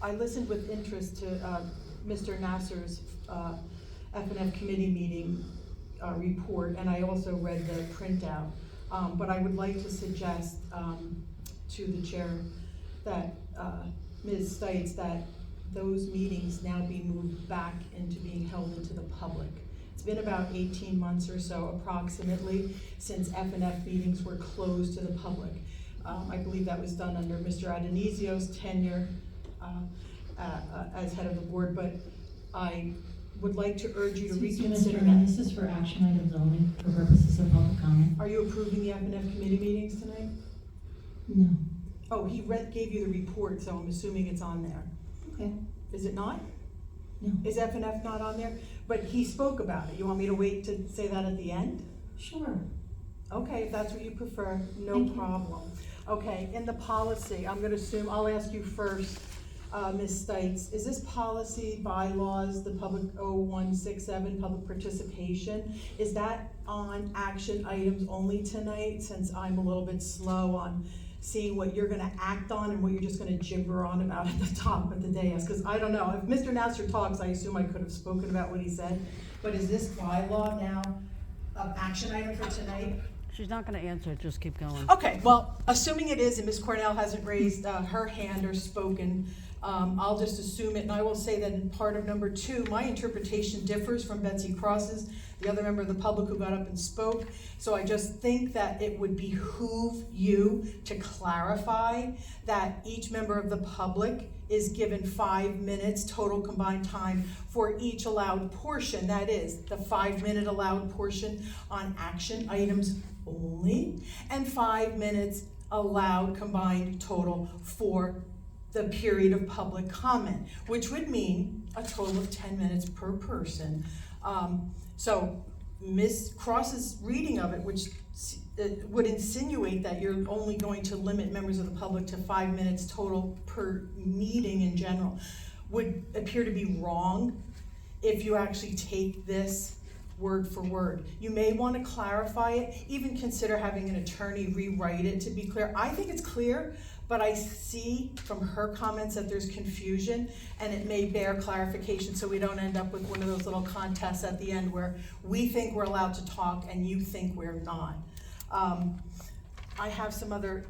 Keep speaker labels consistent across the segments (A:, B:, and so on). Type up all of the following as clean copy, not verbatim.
A: I listened with interest to Mr. Nasser's F&F committee meeting report, and I also read the printout. But I would like to suggest to the chair that Ms. Steitz, that those meetings now be moved back into being held into the public. It's been about 18 months or so approximately since F&F meetings were closed to the public. I believe that was done under Mr. Adonesio's tenure as head of the board, but I would like to urge you to reconsider that.
B: This is for action items only, for purposes of public comment.
A: Are you approving the F&F committee meetings tonight?
B: No.
A: Oh, he gave you the report, so I'm assuming it's on there.
B: Okay.
A: Is it not?
B: No.
A: Is F&F not on there? But he spoke about it. You want me to wait to say that at the end?
B: Sure.
A: Okay, if that's what you prefer, no
B: Thank you.
A: problem. Okay, in the policy, I'm gonna assume, I'll ask you first, Ms. Steitz, is this policy bylaws, the public 0167, public participation, is that on action items only tonight, since I'm a little bit slow on seeing what you're gonna act on and what you're just gonna gibber on about at the top of the dais? Because I don't know, if Mr. Nasser talks, I assume I could have spoken about what he said, but is this bylaw now an action item for tonight?
C: She's not gonna answer it, just keep going.
A: Okay, well, assuming it is, and Ms. Cornell hasn't raised her hand or spoken, I'll just assume it, and I will say that in part of number 2, my interpretation differs from Betsy Cross's, the other member of the public who got up and spoke, so I just think that it would behoove you to clarify that each member of the public is given 5 minutes total combined time for each allowed portion. That is, the 5-minute allowed portion on action items only, and 5 minutes allowed combined total for the period of public comment, which would mean a total of 10 minutes per person. So Ms. Cross's reading of it, which would insinuate that you're only going to limit members of the public to 5 minutes total per meeting in general, would appear to be wrong if you actually take this word for word. You may want to clarify it, even consider having an attorney rewrite it to be clear. I think it's clear, but I see from her comments that there's confusion, and it may bear clarification so we don't end up with one of those little contests at the end where we think we're allowed to talk and you think we're not. I have some other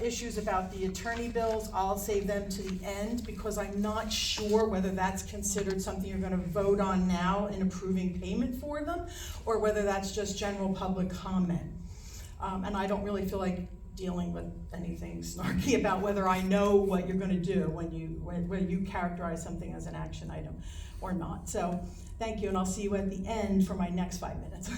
A: issues about the attorney bills. I'll save them to the end because I'm not sure whether that's considered something you're gonna vote on now in approving payment for them, or whether that's just general public comment. And I don't really feel like dealing with anything snarky about whether I know what you're gonna do when you characterize something as an action item or not. So thank you, and I'll see you at the end for my next 5 minutes.